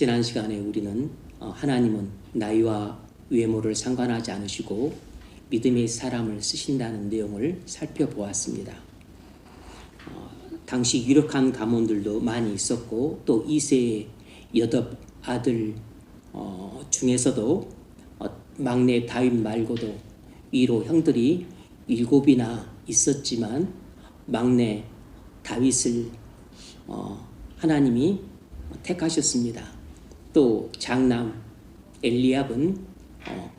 지난 시간에 우리는 하나님은 나이와 외모를 상관하지 않으시고 믿음의 사람을 쓰신다는 내용을 살펴보았습니다. 당시 유력한 가문들도 많이 있었고 또 이세의 여덟 아들 중에서도 막내 다윗 말고도 위로 형들이 7이나 있었지만 막내 다윗을 하나님이 택하셨습니다. 또 장남 엘리압은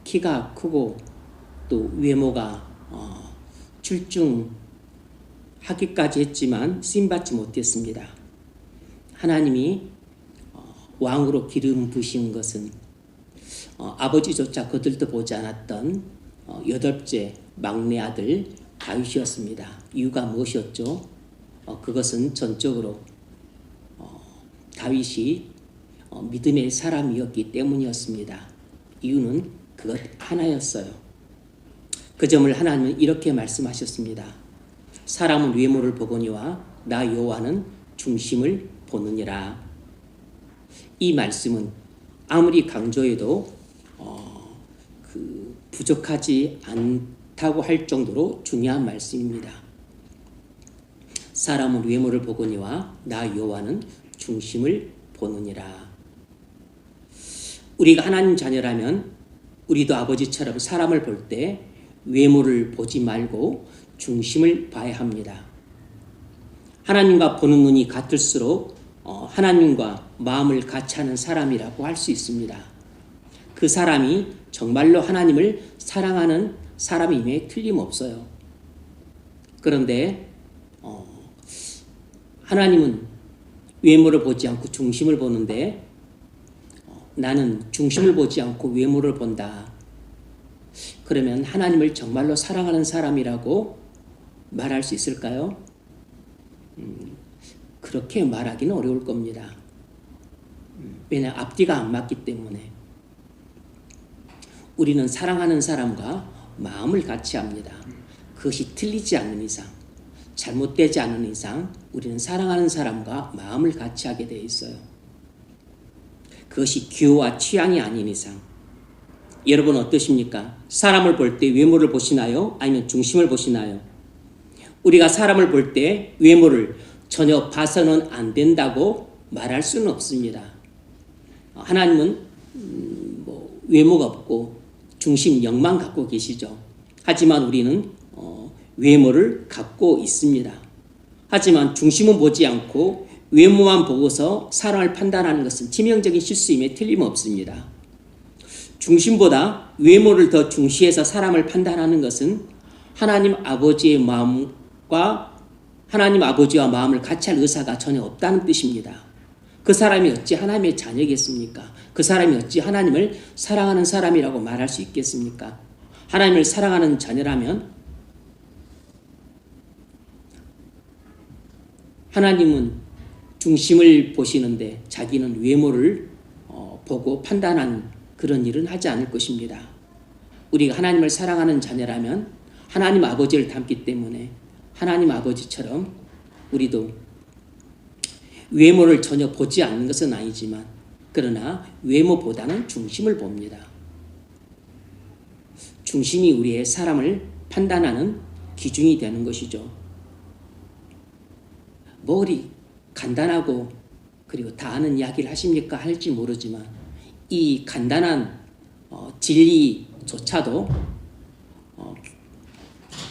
키가 크고 또 외모가 출중하기까지 했지만 쓰임받지 못했습니다. 하나님이 왕으로 기름 부으신 것은 아버지조차 거들떠 보지 않았던 8째 막내 아들 다윗이었습니다. 이유가 무엇이었죠? 그것은 전적으로 다윗이 믿음의 사람이었기 때문이었습니다. 이유는 그것 하나였어요. 그 점을 하나님은 이렇게 말씀하셨습니다. 사람은 외모를 보거니와 나 여호와는 중심을 보느니라. 이 말씀은 아무리 강조해도 부족하지 않다고 할 정도로 중요한 말씀입니다. 사람은 외모를 보거니와 나 여호와는 중심을 보느니라. 우리가 하나님 자녀라면 우리도 아버지처럼 사람을 볼 때 외모를 보지 말고 중심을 봐야 합니다. 하나님과 보는 눈이 같을수록 하나님과 마음을 같이 하는 사람이라고 할 수 있습니다. 그 사람이 정말로 하나님을 사랑하는 사람임에 틀림없어요. 그런데 하나님은 외모를 보지 않고 중심을 보는데 나는 중심을 보지 않고 외모를 본다. 그러면 하나님을 정말로 사랑하는 사람이라고 말할 수 있을까요? 그렇게 말하기는 어려울 겁니다. 왜냐하면 앞뒤가 안 맞기 때문에. 우리는 사랑하는 사람과 마음을 같이 합니다. 그것이 틀리지 않는 이상, 잘못되지 않은 이상 우리는 사랑하는 사람과 마음을 같이 하게 되어 있어요. 그것이 기호와 취향이 아닌 이상. 여러분 어떠십니까? 사람을 볼 때 외모를 보시나요? 아니면 중심을 보시나요? 우리가 사람을 볼 때 외모를 전혀 봐서는 안 된다고 말할 수는 없습니다. 하나님은 외모가 없고 중심 영만 갖고 계시죠. 하지만 우리는 외모를 갖고 있습니다. 하지만 중심은 보지 않고 외모만 보고서 사람을 판단하는 것은 치명적인 실수임에 틀림없습니다. 중심보다 외모를 더 중시해서 사람을 판단하는 것은 하나님 아버지의 마음과 하나님 아버지와 마음을 같이 할 의사가 전혀 없다는 뜻입니다. 그 사람이 어찌 하나님의 자녀겠습니까? 그 사람이 어찌 하나님을 사랑하는 사람이라고 말할 수 있겠습니까? 하나님을 사랑하는 자녀라면 하나님은 중심을 보시는데 자기는 외모를 보고 판단하는 그런 일은 하지 않을 것입니다. 우리가 하나님을 사랑하는 자녀라면 하나님 아버지를 닮기 때문에 하나님 아버지처럼 우리도 외모를 전혀 보지 않는 것은 아니지만 그러나 외모보다는 중심을 봅니다. 중심이 우리의 사람을 판단하는 기준이 되는 것이죠. 우리 간단하고 그리고 다 아는 이야기를 하십니까? 할지 모르지만 이 간단한 진리조차도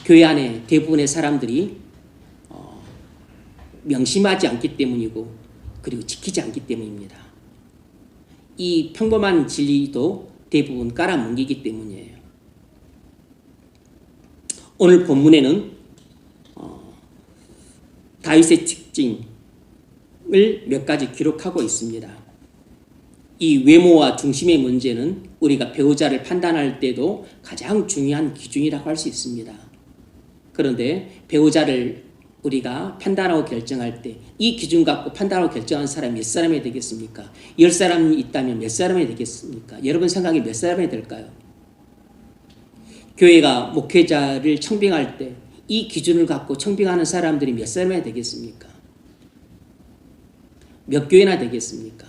교회 안에 대부분의 사람들이 명심하지 않기 때문이고 그리고 지키지 않기 때문입니다. 이 평범한 진리도 대부분 깔아뭉개기 때문이에요. 오늘 본문에는 다윗의 특징을 몇 가지 기록하고 있습니다. 이 외모와 중심의 문제는 우리가 배우자를 판단할 때도 가장 중요한 기준이라고 할 수 있습니다. 그런데 배우자를 우리가 판단하고 결정할 때 이 기준 갖고 판단하고 결정한 사람이 몇 사람이 되겠습니까? 10사람이 있다면 몇 사람이 되겠습니까? 여러분 생각에 몇 사람이 될까요? 교회가 목회자를 청빙할 때 이 기준을 갖고 청빙하는 사람들이 몇 사람이 되겠습니까? 몇 교회나 되겠습니까?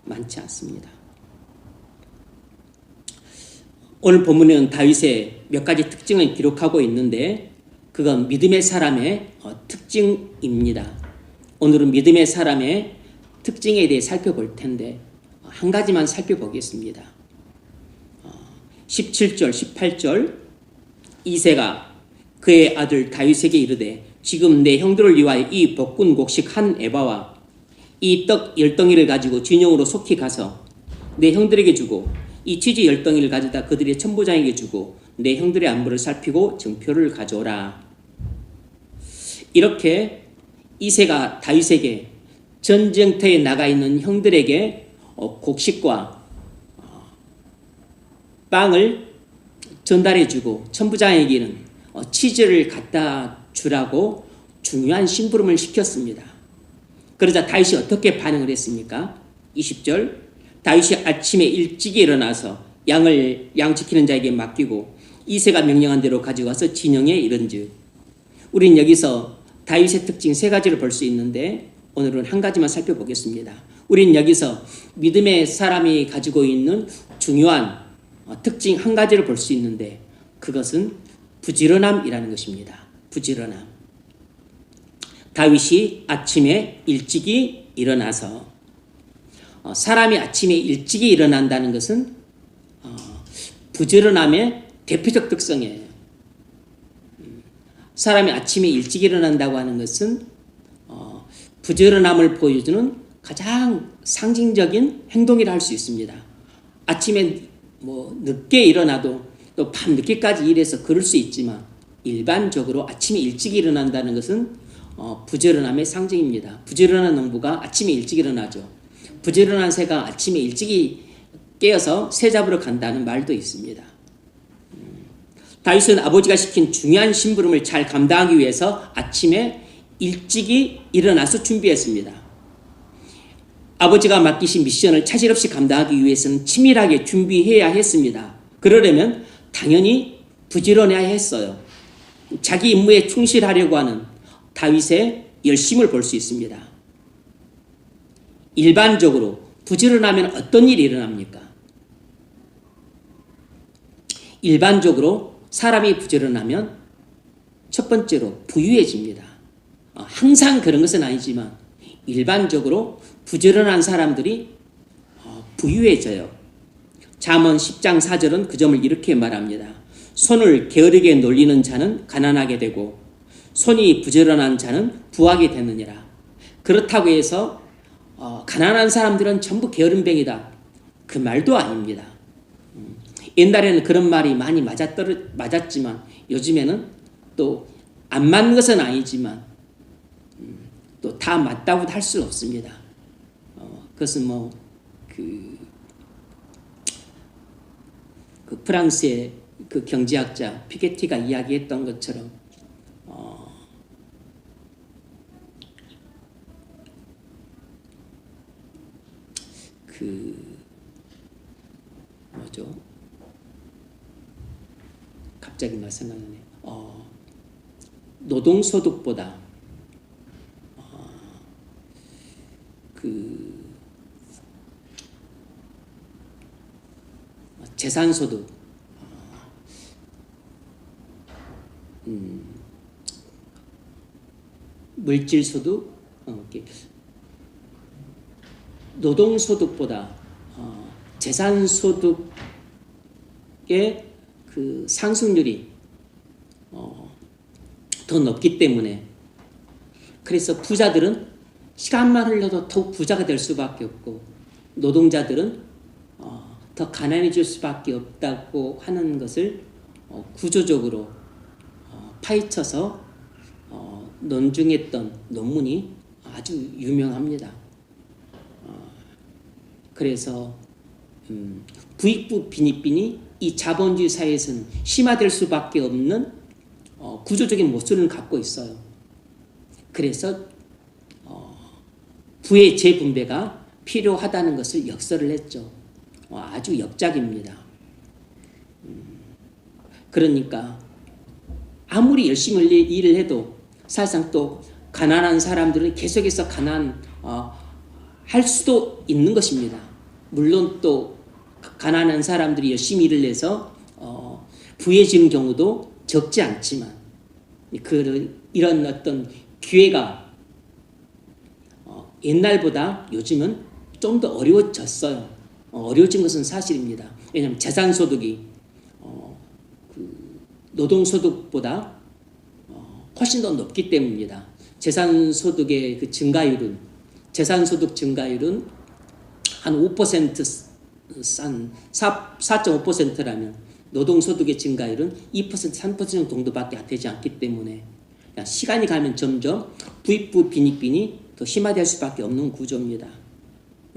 많지 않습니다. 오늘 본문은 다윗의 몇 가지 특징을 기록하고 있는데 그건 믿음의 사람의 특징입니다. 오늘은 믿음의 사람의 특징에 대해 살펴볼 텐데 한 가지만 살펴보겠습니다. 17절, 18절 이새가 그의 아들 다윗에게 이르되 지금 내 형들을 위하여 이 볶은 곡식 한 에바와 이 떡 10덩이를 가지고 진영으로 속히 가서 내 형들에게 주고 이 치즈 10덩이를 가져다 그들의 천부장에게 주고 내 형들의 안부를 살피고 증표를 가져오라. 이렇게 이새가 다윗에게 전쟁터에 나가 있는 형들에게 곡식과 빵을 전달해주고 천부장에게는 치즈를 갖다 주라고 중요한 심부름을 시켰습니다. 그러자 다윗이 어떻게 반응을 했습니까? 20절 다윗이 아침에 일찍 일어나서 양을 양지키는 자에게 맡기고 이새가 명령한 대로 가져가서 진영에 이른즉. 우린 여기서 다윗의 특징 세 가지를 볼 수 있는데 오늘은 한 가지만 살펴보겠습니다. 우린 여기서 믿음의 사람이 가지고 있는 중요한 특징 한 가지를 볼 수 있는데 그것은 부지런함이라는 것입니다. 부지런함. 다윗이 아침에 일찍이 일어나서 사람이 아침에 일찍이 일어난다는 것은 부지런함의 대표적 특성이에요. 사람이 아침에 일찍 일어난다고 하는 것은 부지런함을 보여주는 가장 상징적인 행동이라 할 수 있습니다. 아침에 늦게 일어나도 또 밤 늦게까지 일해서 그럴 수 있지만 일반적으로 아침에 일찍 일어난다는 것은 부지런함의 상징입니다. 부지런한 농부가 아침에 일찍 일어나죠. 부지런한 새가 아침에 일찍이 깨어서 새 잡으러 간다는 말도 있습니다. 다윗은 아버지가 시킨 중요한 심부름을 잘 감당하기 위해서 아침에 일찍이 일어나서 준비했습니다. 아버지가 맡기신 미션을 차질 없이 감당하기 위해서는 치밀하게 준비해야 했습니다. 그러려면 당연히 부지런해야 했어요. 자기 임무에 충실하려고 하는 다윗의 열심을 볼 수 있습니다. 일반적으로 부지런하면 어떤 일이 일어납니까? 일반적으로 사람이 부지런하면 첫 번째로 부유해집니다. 항상 그런 것은 아니지만 일반적으로 부지런한 사람들이 부유해져요. 잠언 10장 4절은 그 점을 이렇게 말합니다. 손을 게으르게 놀리는 자는 가난하게 되고 손이 부지런한 자는 부하게 되느니라. 그렇다고 해서 가난한 사람들은 전부 게으름뱅이다. 그 말도 아닙니다. 옛날에는 그런 말이 많이 맞았지만 요즘에는 또 안 맞는 것은 아니지만 또 다 맞다고도 할 수는 없습니다. 그것은 그 프랑스의 그 경제학자 피게티가 이야기했던 것처럼 갑자기 말 생각나네. 노동소득보다 재산소득, 물질소득, 노동소득보다 재산소득의 그 상승률이 더 높기 때문에 그래서 부자들은 시간만 흘러도 더욱 부자가 될 수밖에 없고 노동자들은 더 가난해질 수밖에 없다고 하는 것을 구조적으로 파헤쳐서 논증했던 논문이 아주 유명합니다. 그래서 부익부 빈익빈이 이 자본주의 사회에서는 심화될 수밖에 없는 구조적인 모습을 갖고 있어요. 그래서 부의 재분배가 필요하다는 것을 역설을 했죠. 아주 역작입니다. 그러니까 아무리 열심히 일을 해도 사실상 또 가난한 사람들은 계속해서 할 수도 있는 것입니다. 물론 또 가난한 사람들이 열심히 일을 해서 부유해지는 경우도 적지 않지만 이런 어떤 기회가 옛날보다 요즘은 좀 더 어려워졌어요. 어려워진 것은 사실입니다. 왜냐하면 재산소득이 노동소득보다 훨씬 더 높기 때문입니다. 재산소득의 그 증가율은 재산소득 증가율은 한 5% 4.5%라면 노동소득의 증가율은 2% 3% 정도밖에 되지 않기 때문에 시간이 가면 점점 부익부 빈익빈이 더 심화될 수밖에 없는 구조입니다.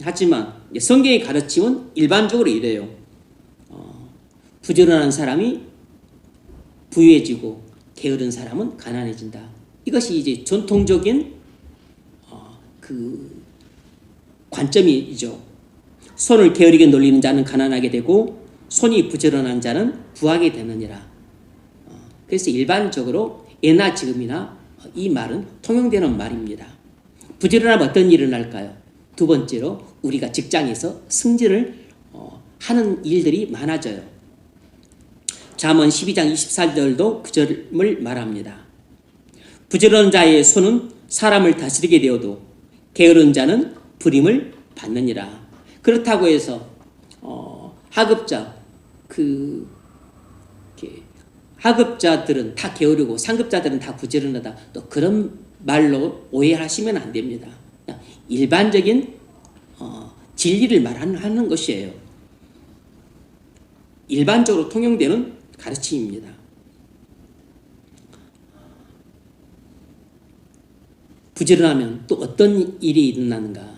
하지만 성경의 가르침은 일반적으로 이래요. 부지런한 사람이 부유해지고 게으른 사람은 가난해진다. 이것이 이제 전통적인 그 관점이죠. 손을 게으르게 놀리는 자는 가난하게 되고 손이 부지런한 자는 부하게 되느니라. 그래서 일반적으로 예나 지금이나 이 말은 통용되는 말입니다. 부지런하면 어떤 일이 일어날까요? 두 번째로 우리가 직장에서 승진을 하는 일들이 많아져요. 잠언 12장 24절도 그 점을 말합니다. 부지런한 자의 손은 사람을 다스리게 되어도 게으른 자는 불임을 받느니라. 그렇다고 해서 하급자들은 다 게으르고 상급자들은 다 부지런하다. 또 그런 말로 오해하시면 안 됩니다. 일반적인 진리를 말하는 것이에요. 일반적으로 통용되는 가르침입니다. 부지런하면 또 어떤 일이 일어나는가?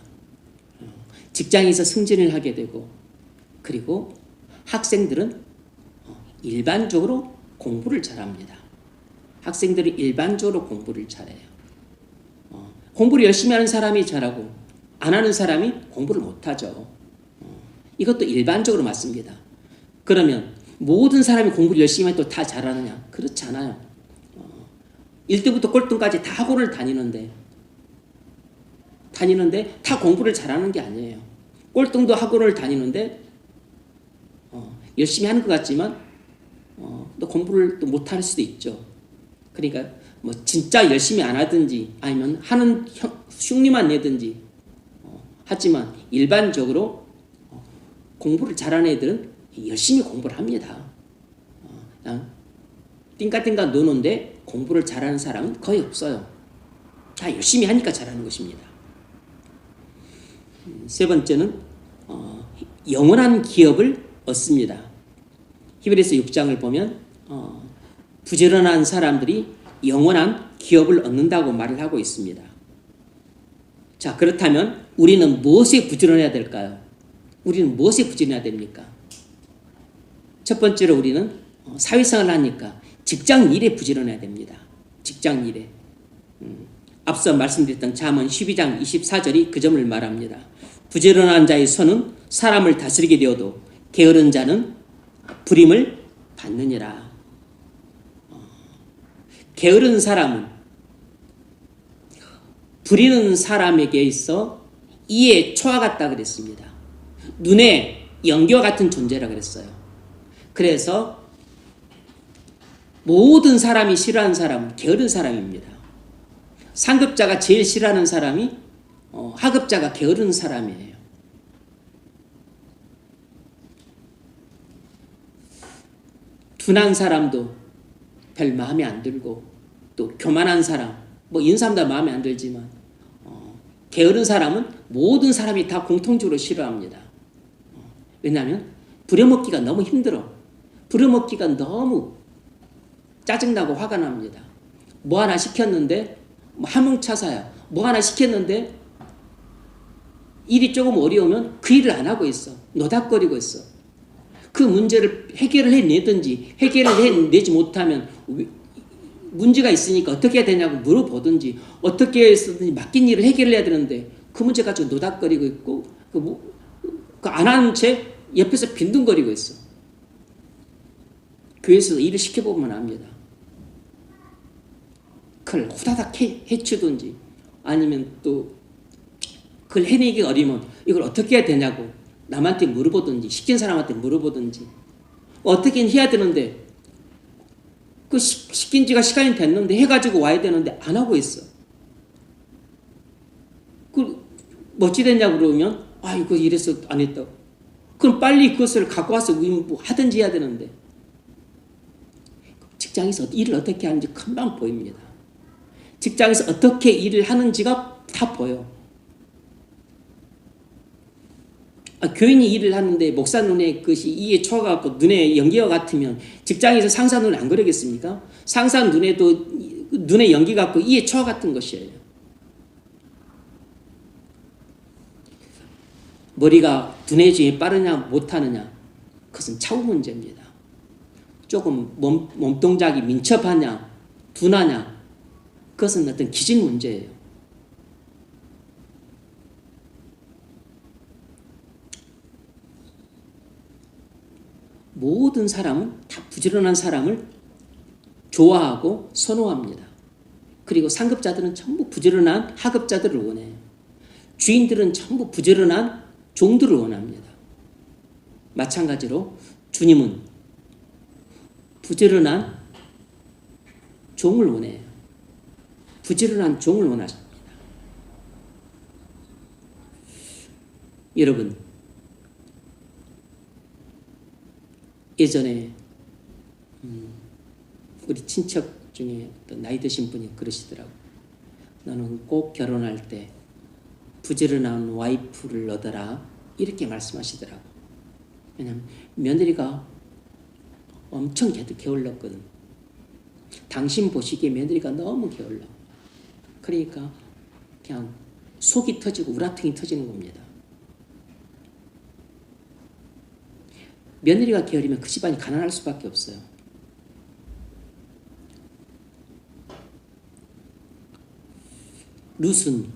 직장에서 승진을 하게 되고, 그리고 학생들은 일반적으로 공부를 잘합니다. 학생들이 일반적으로 공부를 잘해요. 공부를 열심히 하는 사람이 잘하고 안 하는 사람이 공부를 못하죠. 이것도 일반적으로 맞습니다. 그러면 모든 사람이 공부를 열심히 하면 또 다 잘하느냐? 그렇지 않아요. 1등부터 꼴등까지 다 학원을 다니는데 다 공부를 잘하는 게 아니에요. 꼴등도 학원을 다니는데 열심히 하는 것 같지만 또 공부를 또 못할 수도 있죠. 그러니까 뭐 진짜 열심히 안 하든지 아니면 하는 흉내만 내든지 하지만 일반적으로 공부를 잘하는 애들은 열심히 공부를 합니다. 그냥 띵까띵까 노는데 공부를 잘하는 사람은 거의 없어요. 다 열심히 하니까 잘하는 것입니다. 세 번째는 영원한 기업을 얻습니다. 히브리서 6장을 보면 부지런한 사람들이 영원한 기업을 얻는다고 말을 하고 있습니다. 자, 그렇다면 우리는 무엇에 부지런해야 될까요? 우리는 무엇에 부지런해야 됩니까? 첫 번째로 우리는 사회생활을 하니까 직장 일에 부지런해야 됩니다. 직장 일에. 앞서 말씀드렸던 잠언 12장 24절이 그 점을 말합니다. 부지런한 자의 손은 사람을 다스리게 되어도 게으른 자는 불임을 받느니라. 게으른 사람은 부리는 사람에게 있어 이에 초와 같다 그랬습니다. 눈에 연기와 같은 존재라 그랬어요. 그래서 모든 사람이 싫어하는 사람은 게으른 사람입니다. 상급자가 제일 싫어하는 사람이 하급자가 게으른 사람이에요. 둔한 사람도 별 마음에 안 들고 또 교만한 사람 뭐 이런 사람도 마음에 안 들지만 게으른 사람은 모든 사람이 다 공통적으로 싫어합니다. 왜냐하면 부려먹기가 너무 힘들어. 부려먹기가 너무 짜증나고 화가 납니다. 뭐 하나 시켰는데 화뭉차사야. 뭐 하나 시켰는데 일이 조금 어려우면 그 일을 안 하고 있어. 노닥거리고 있어. 그 문제를 해결을 해내든지 해결을 해내지 못하면 문제가 있으니까 어떻게 해야 되냐고 물어보든지 어떻게 해서든지 맡긴 일을 해결을 해야 되는데 그 문제 가지고 노닥거리고 있고 안 하는 채 옆에서 빈둥거리고 있어. 교회에서 일을 시켜보면 압니다. 그걸 후다닥 해치든지 아니면 또 그걸 해내기가 어려우면 이걸 어떻게 해야 되냐고 남한테 물어보든지 시킨 사람한테 물어보든지 어떻게 해야 되는데 그 시킨 지가 시간이 됐는데 해가지고 와야 되는데 안 하고 있어. 그 어찌 됐냐 그러면 이거 이래서 안 했다고. 그럼 빨리 그것을 갖고 와서 뭐 하든지 해야 되는데 직장에서 일을 어떻게 하는지 금방 보입니다. 직장에서 어떻게 일을 하는지가 다 보여. 교인이 일을 하는데 목사 눈에 그것이 이에 초가갖고 눈에 연기가 같으면 직장에서 상사 눈에 안 그러겠습니까? 상사 눈에도 눈에 연기 같고 이에 초가 같은 것이에요. 머리가 둔해지기 빠르냐 못하느냐 그것은 차후 문제입니다. 조금 몸동작이 민첩하냐 둔하냐 그것은 어떤 기질 문제예요. 모든 사람은 다 부지런한 사람을 좋아하고 선호합니다. 그리고 상급자들은 전부 부지런한 하급자들을 원해요. 주인들은 전부 부지런한 종들을 원합니다. 마찬가지로 주님은 부지런한 종을 원해요. 부지런한 종을 원하십니다. 여러분, 예전에 우리 친척 중에 어떤 나이 드신 분이 그러시더라고요. 너는 꼭 결혼할 때 부지런한 와이프를 얻어라 이렇게 말씀하시더라고요. 왜냐하면 며느리가 엄청 게을렀거든. 당신 보시기에 며느리가 너무 게을러. 그러니까 그냥 속이 터지고 우라통이 터지는 겁니다. 며느리가 게으르면 그 집안이 가난할 수밖에 없어요. 룻은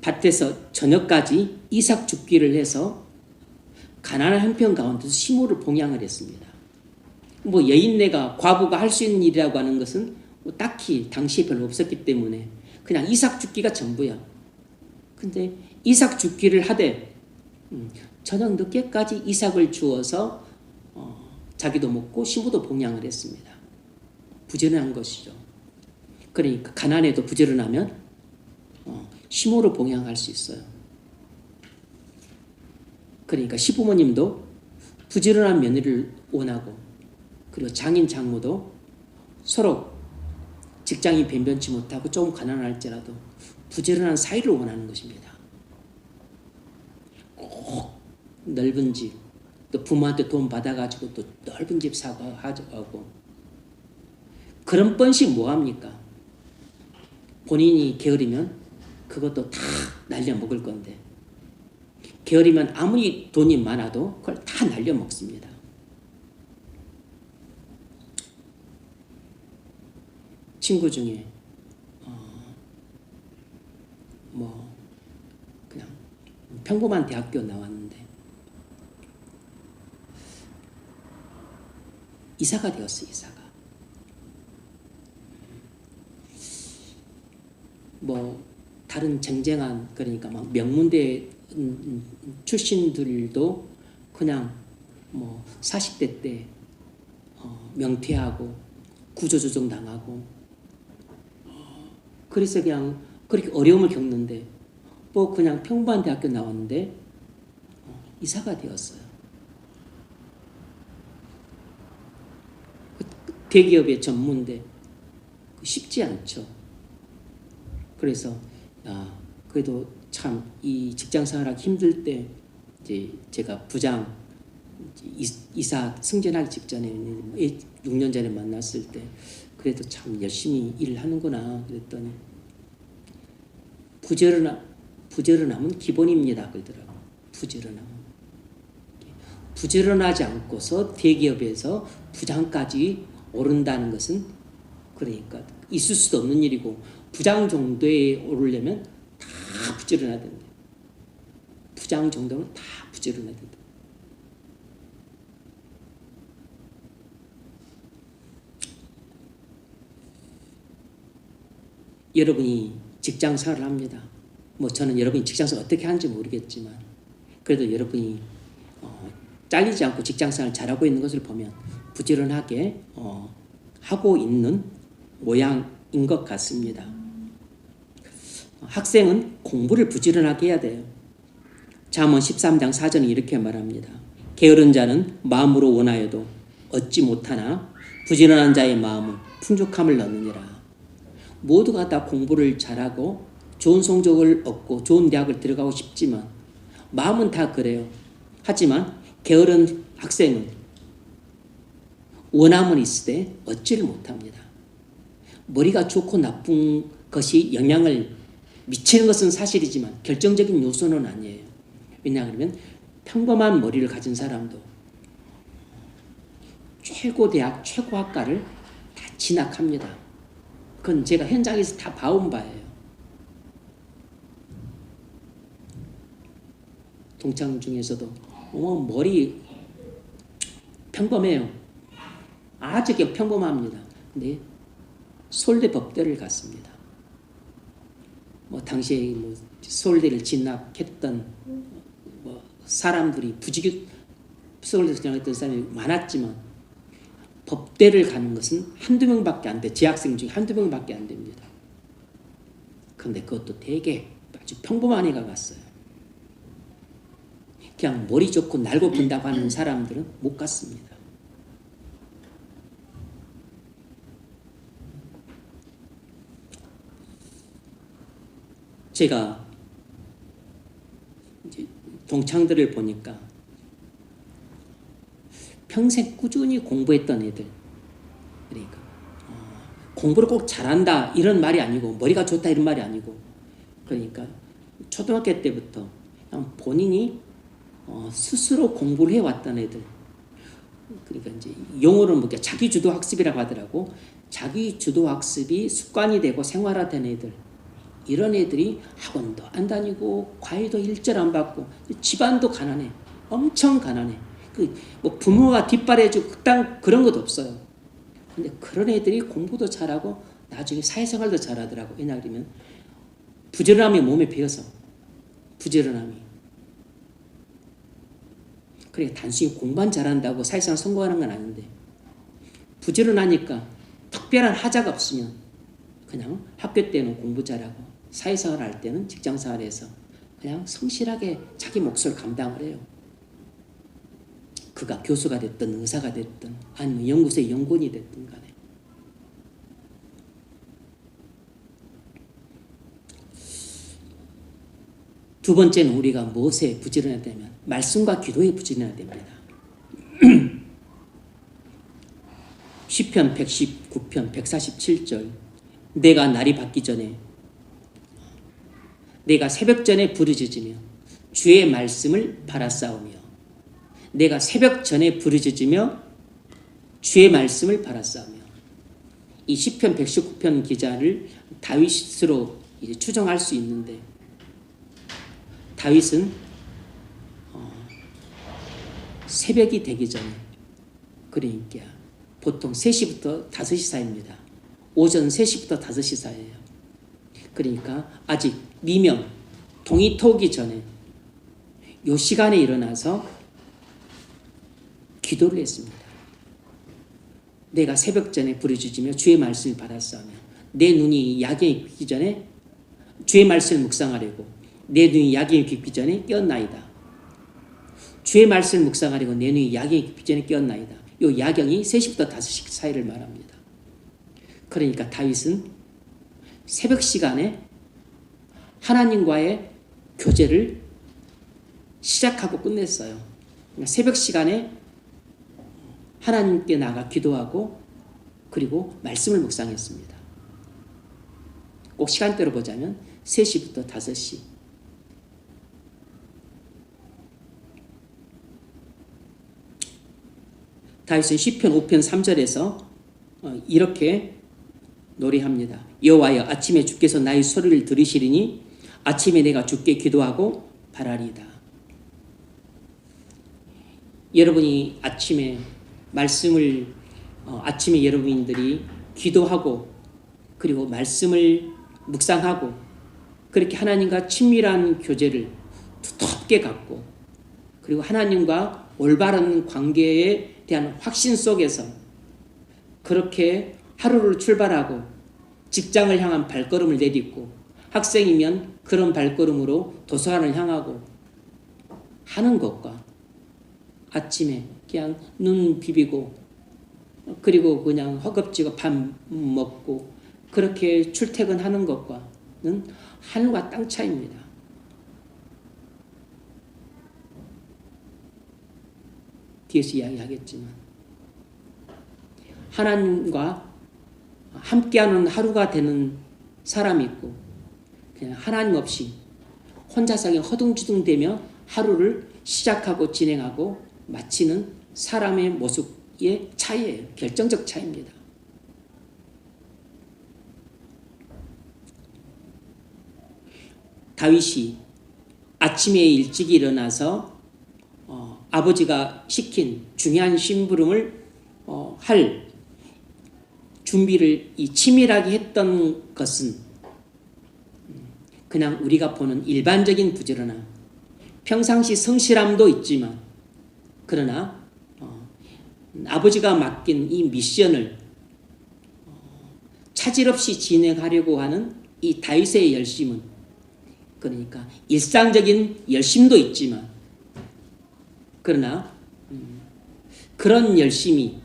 밭에서 저녁까지 이삭 줍기를 해서 가난한 한편 가운데서 시므를 봉양을 했습니다. 뭐 여인네가 과부가 할 수 있는 일이라고 하는 것은 뭐 딱히 당시에 별로 없었기 때문에 그냥 이삭 줍기가 전부야. 근데 이삭 줍기를 하되 저녁 늦게까지 이삭을 주어서 자기도 먹고 시부도 봉양을 했습니다. 부지런한 것이죠. 그러니까 가난해도 부지런하면 시모를 봉양할 수 있어요. 그러니까 시부모님도 부지런한 며느리를 원하고 그리고 장인 장모도 서로 직장이 변변치 못하고 조금 가난할지라도 부지런한 사이를 원하는 것입니다. 꼭 넓은 집, 또 부모한테 돈 받아가지고 또 넓은 집 사고 하고 그런 뻔씩 뭐합니까? 본인이 게으르면 그것도 다 날려먹을 건데 게으르면 아무리 돈이 많아도 그걸 다 날려먹습니다. 친구 중에 그냥 평범한 대학교 나왔는데 이사가 되었어. 이사가 다른 쟁쟁한 그러니까 막 명문대 출신들도 그냥 40대 때 명퇴하고 구조조정 당하고 그래서 그냥 그렇게 어려움을 겪는데 그냥 평범한 대학교 나왔는데 이사가 되었어요. 대기업의 전문대 쉽지 않죠. 그래서 그래도 참 이 직장 생활하기 힘들 때 이제 제가 부장 이사 승진하기 직전에 6년 전에 만났을 때 그래도 참 열심히 일을 하는구나 그랬더니 부지런함은 기본입니다 그러더라고요. 부지런하지 않고서 대기업에서 부장까지 오른다는 것은 그러니까 있을 수도 없는 일이고 부장 정도에 오르려면 다 부지런해야 된다. 부장 정도면 다 부지런해야 된다. 여러분이 직장 생활을 합니다. 저는 여러분이 직장 생활 어떻게 하는지 모르겠지만 그래도 여러분이 잘리지 않고 직장생활 잘하고 있는 것을 보면 부지런하게 하고 있는 모양인 것 같습니다. 학생은 공부를 부지런하게 해야 돼요. 잠언 13장 4절은 이렇게 말합니다. 게으른 자는 마음으로 원하여도 얻지 못하나 부지런한 자의 마음은 풍족함을 얻느니라. 모두가 다 공부를 잘하고 좋은 성적을 얻고 좋은 대학을 들어가고 싶지만 마음은 다 그래요. 하지만 게으른 학생은 원함은 있으되 얻지를 못합니다. 머리가 좋고 나쁜 것이 영향을 미치는 것은 사실이지만 결정적인 요소는 아니에요. 왜냐하면 평범한 머리를 가진 사람도 최고 대학, 최고 학과를 다 진학합니다. 그건 제가 현장에서 다 봐온 바예요. 동창 중에서도 머리 평범해요. 아주 평범합니다. 근데 서울대 법대를 갔습니다. 당시에 서울대를 진학했던 사람들이 서울대에서 진학했던 사람이 많았지만 법대를 가는 것은 한두 명밖에 안 돼. 재학생 중에 한두 명밖에 안 됩니다. 그런데 그것도 되게 아주 평범한 애가 갔어요. 그냥 머리 좋고 날고 빈다고 하는 사람들은 못 갔습니다. 제가 이제 동창들을 보니까 평생 꾸준히 공부했던 애들, 그러니까 공부를 꼭 잘한다 이런 말이 아니고 머리가 좋다 이런 말이 아니고, 그러니까 초등학교 때부터 그냥 본인이 스스로 공부를 해왔던 애들, 그러니까 이제 용어로는 자기주도 학습이라고 하더라고. 자기주도 학습이 습관이 되고 생활화된 애들, 이런 애들이 학원도 안 다니고 과외도 일절 안 받고 집안도 가난해. 엄청 가난해. 부모가 뒷발해주고 그런 것도 없어요. 근데 그런 애들이 공부도 잘하고 나중에 사회생활도 잘하더라고. 왜냐하면 부지런함이 몸에 배어서. 부지런함이. 그러니까 단순히 공부만 잘한다고 사회생활 성공하는 건 아닌데, 부지런하니까 특별한 하자가 없으면 그냥 학교 때는 공부 잘하고 사회생활 할 때는 직장생활에서 그냥 성실하게 자기 몫을 감당을 해요. 그가 교수가 됐든 의사가 됐든 아니면 연구소의 연구원이 됐든 간에. 두 번째는 우리가 무엇에 부지런해야 되면 말씀과 기도에 부지런해야 됩니다. 시편 119편 147절, 내가 날이 밝기 전에 내가 새벽 전에 부르짖으며 주의 말씀을 바라싸우며, 내가 새벽 전에 부르짖으며 주의 말씀을 바라싸우며. 이 시편 119편 기자를 다윗으로 이제 추정할 수 있는데, 다윗은 새벽이 되기 전에, 그러니까 보통 3시부터 5시 사이입니다. 오전 3시부터 5시 사이예요. 그러니까 아직 미명, 동이 터오기 전에 이 시간에 일어나서 기도를 했습니다. 내가 새벽 전에 부르짖으며 주의 말씀을 바라싸우며, 내 눈이 야경이 비기 전에 주의 말씀을 묵상하려고 내 눈이 야경이 비기 전에 깨었나이다. 주의 말씀을 묵상하려고 내 눈이 야경이 비기 전에 깨었나이다. 이 야경이 3시부터 5시 사이를 말합니다. 그러니까 다윗은 새벽 시간에 하나님과의 교제를 시작하고 끝냈어요. 그러니까 새벽 시간에 하나님께 나가 기도하고 그리고 말씀을 묵상했습니다. 꼭 시간대로 보자면 3시부터 5시. 다윗은 시편 5편 3절에서 이렇게 노래합니다. 여호와여, 아침에 주께서 나의 소리를 들으시리니 아침에 내가 주께 기도하고 바라리이다. 여러분이 아침에 말씀을 아침에 여러분들이 기도하고 그리고 말씀을 묵상하고 그렇게 하나님과 친밀한 교제를 두텁게 갖고 그리고 하나님과 올바른 관계에 대한 확신 속에서 그렇게 하루를 출발하고 직장을 향한 발걸음을 내딛고 학생이면 그런 발걸음으로 도서관을 향하고 하는 것과 아침에 그냥 눈 비비고 그리고 그냥 허겁지겁 밥 먹고 그렇게 출퇴근하는 것과는 하늘과 땅 차이입니다. 뒤에서 이야기하겠지만 하나님과 함께하는 하루가 되는 사람이 있고 그냥 하나님 없이 혼자서 허둥지둥대며 하루를 시작하고 진행하고 마치는 사람의 모습의 차이예요. 결정적 차이입니다. 다윗이 아침에 일찍 일어나서 아버지가 시킨 중요한 심부름을 할 준비를 치밀하게 했던 것은 그냥 우리가 보는 일반적인 부지런함, 평상시 성실함도 있지만 그러나 아버지가 맡긴 이 미션을 차질 없이 진행하려고 하는 이 다윗의 열심은 그러니까 일상적인 열심도 있지만 그러나 그런 열심이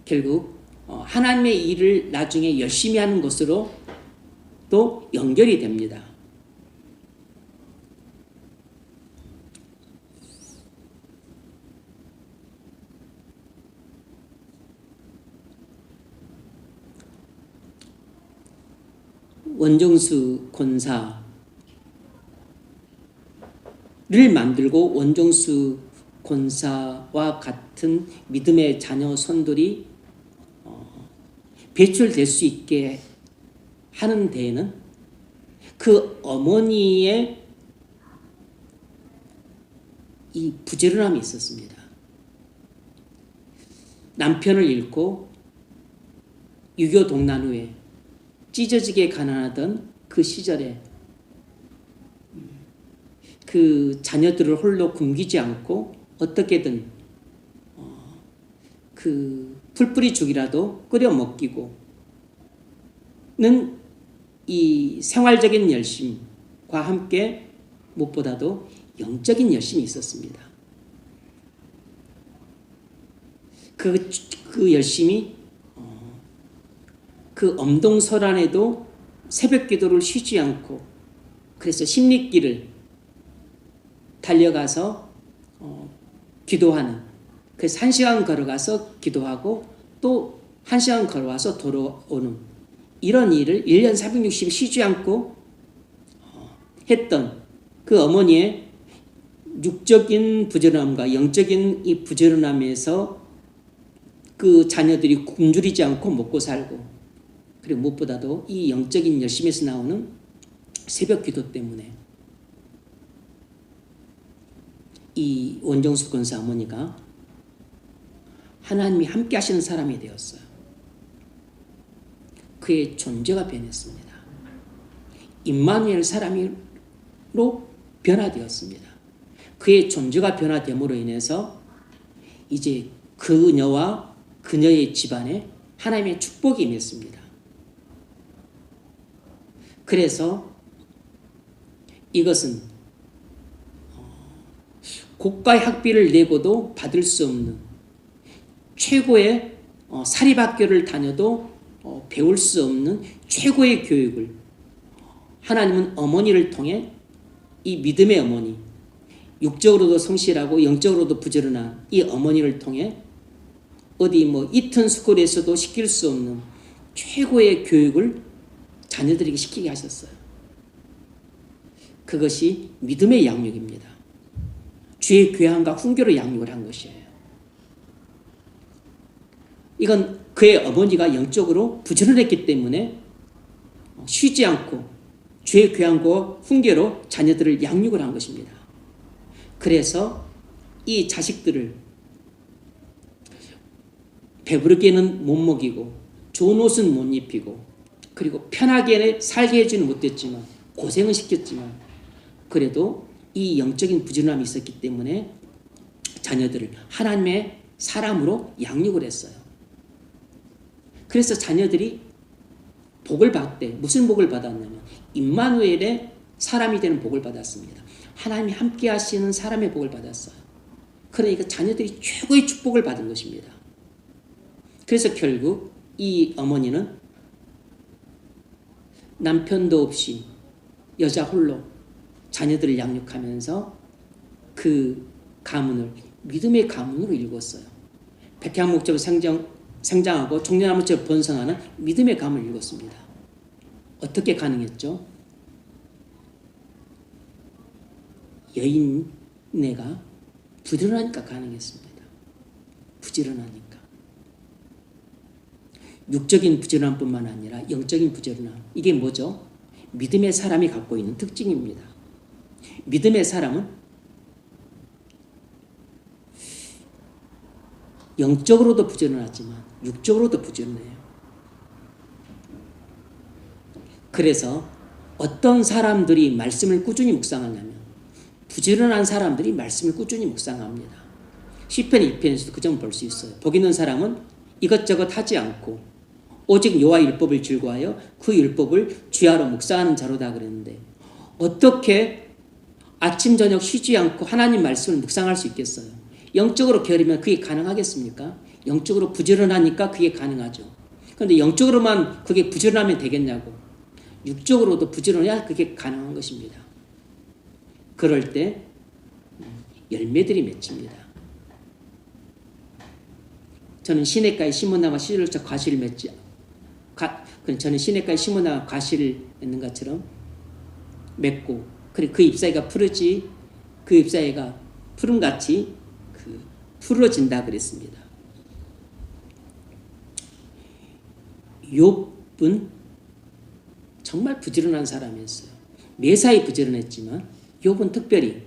결국 하나님의 일을 나중에 열심히 하는 것으로 또 연결이 됩니다. 원정수 권사를 만들고 원정수 권사와 같은 믿음의 자녀 손들이 배출될 수 있게 하는 데에는 그 어머니의 이 부지런함이 있었습니다. 남편을 잃고 유교 동란 후에 찢어지게 가난하던 그 시절에 그 자녀들을 홀로 굶기지 않고 어떻게든 그 풀뿌리 죽이라도 끓여 먹기고는 이 생활적인 열심과 함께 무엇보다도 영적인 열심이 있었습니다. 그 열심이 그 엄동설안에도 새벽 기도를 쉬지 않고 그래서 십리길을 달려가서 기도하는 그래서 1시간 걸어가서 기도하고 또 1시간 걸어와서 돌아오는 이런 일을 1년 360일 쉬지 않고 했던 그 어머니의 육적인 부지런함과 영적인 이 부지런함에서 그 자녀들이 굶주리지 않고 먹고 살고 그리고 무엇보다도 이 영적인 열심에서 나오는 새벽 기도 때문에 이 원정수 권사 어머니가 하나님이 함께 하시는 사람이 되었어요. 그의 존재가 변했습니다. 임마누엘 사람으로 변화되었습니다. 그의 존재가 변화됨으로 인해서 이제 그녀와 그녀의 집안에 하나님의 축복이 임했습니다. 그래서 이것은 고가 학비를 내고도 받을 수 없는 최고의 사립학교를 다녀도 배울 수 없는 최고의 교육을 하나님은 어머니를 통해 이 믿음의 어머니, 육적으로도 성실하고 영적으로도 부지런한 이 어머니를 통해 어디 이튼 스쿨에서도 시킬 수 없는 최고의 교육을 자녀들에게 시키게 하셨어요. 그것이 믿음의 양육입니다. 주의 귀함과 훈계로 양육을 한 것이에요. 이건 그의 어머니가 영적으로 부지런했기 때문에 쉬지 않고 주의 귀함과 훈계로 자녀들을 양육을 한 것입니다. 그래서 이 자식들을 배부르게는 못 먹이고 좋은 옷은 못 입히고 그리고 편하게 살게 해주는 못했지만 고생은 시켰지만 그래도 이 영적인 부지런함이 있었기 때문에 자녀들을 하나님의 사람으로 양육을 했어요. 그래서 자녀들이 복을 받되 무슨 복을 받았냐면 임마누엘의 사람이 되는 복을 받았습니다. 하나님이 함께 하시는 사람의 복을 받았어요. 그러니까 자녀들이 최고의 축복을 받은 것입니다. 그래서 결국 이 어머니는 남편도 없이 여자 홀로 자녀들을 양육하면서 그 가문을 믿음의 가문으로 일궜어요. 백향목적으로 생장하고 종려나무처럼 번성하는 믿음의 가문을 일궜습니다. 어떻게 가능했죠? 여인네가 부지런하니까 가능했습니다. 부지런하니까. 육적인 부지런함뿐만 아니라 영적인 부지런함. 이게 뭐죠? 믿음의 사람이 갖고 있는 특징입니다. 믿음의 사람은 영적으로도 부지런하지만 육적으로도 부지런해요. 그래서 어떤 사람들이 말씀을 꾸준히 묵상하냐면 부지런한 사람들이 말씀을 꾸준히 묵상합니다. 시편 2편에서도 그 점을 볼 수 있어요. 복 있는 사람은 이것저것 하지 않고 오직 여호와 율법을 즐거워하여 그 율법을 주야로 묵상하는 자로다 그랬는데 어떻게 아침 저녁 쉬지 않고 하나님 말씀을 묵상할 수 있겠어요? 영적으로 게으르면 그게 가능하겠습니까? 영적으로 부지런하니까 그게 가능하죠. 그런데 영적으로만 그게 부지런하면 되겠냐고. 육적으로도 부지런해야 그게 가능한 것입니다. 그럴 때 열매들이 맺힙니다. 저는 시냇가에 심어나가 시절적 과실을 맺지. 저는 시냇가에 심어나가 과실을 맺는 것처럼 맺고, 그리고 그 잎사귀가 푸르지, 그 잎사귀가 푸른같이 푸르러진다 그랬습니다. 욥은 정말 부지런한 사람이었어요. 매사에 부지런했지만 욥은 특별히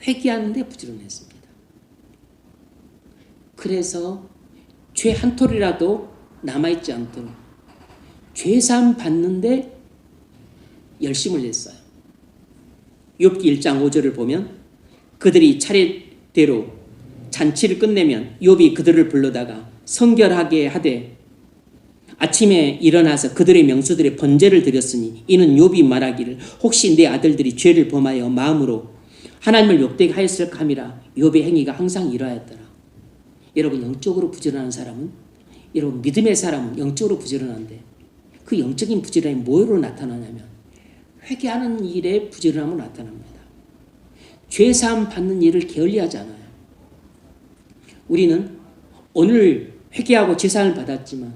회개하는데 부지런했습니다. 그래서 죄 한 톨이라도 남아있지 않도록 죄사함 받는데 열심을 냈어요. 욥기 1장 5절을 보면 그들이 차례대로 잔치를 끝내면 욥이 그들을 불러다가 성결하게 하되 아침에 일어나서 그들의 명수들의 번제를 드렸으니 이는 욥이 말하기를 혹시 내 아들들이 죄를 범하여 마음으로 하나님을 욕되게 하였을까 함이라. 욥의 행위가 항상 이러하였더라. 여러분, 영적으로 부지런한 사람은, 여러분 믿음의 사람은 영적으로 부지런한데 그 영적인 부지런함이 뭐로 나타나냐면 회개하는 일에 부지런함으로 나타납니다. 죄사함 받는 일을 게을리하지 않아요. 우리는 오늘 회개하고 죄사함을 받았지만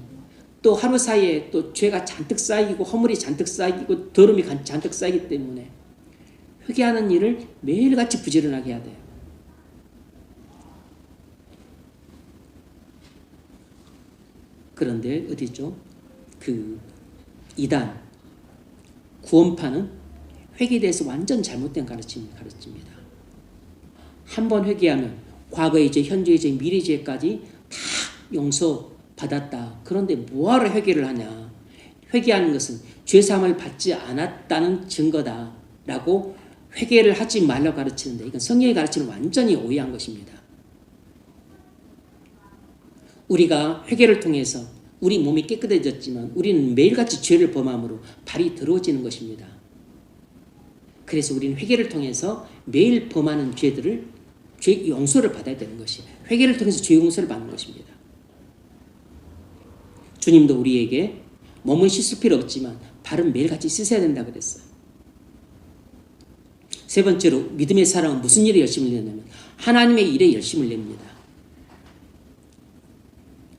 또 하루 사이에 또 죄가 잔뜩 쌓이고 허물이 잔뜩 쌓이고 더러움이 잔뜩 쌓이기 때문에 회개하는 일을 매일같이 부지런하게 해야 돼요. 그런데 어디죠? 그 이단 구원파는 회개에 대해서 완전 잘못된 가르침입니다. 한 번 회개하면 과거의 죄, 현재의 죄, 미래의 죄까지 다 용서받았다. 그런데 뭐하러 회개를 하냐? 회개하는 것은 죄사함을 받지 않았다는 증거다 라고 회개를 하지 말라고 가르치는데 이건 성경의 가르침을 완전히 오해한 것입니다. 우리가 회개를 통해서 우리 몸이 깨끗해졌지만 우리는 매일같이 죄를 범함으로 발이 더러워지는 것입니다. 그래서 우리는 회개를 통해서 매일 범하는 죄들을 죄 용서를 받아야 되는 것이에요. 회개를 통해서 죄 용서를 받는 것입니다. 주님도 우리에게 몸은 씻을 필요 없지만 발은 매일같이 씻어야 된다고 그랬어요. 세 번째로 믿음의 사람은 무슨 일에 열심을 내냐면 하나님의 일에 열심을 냅니다.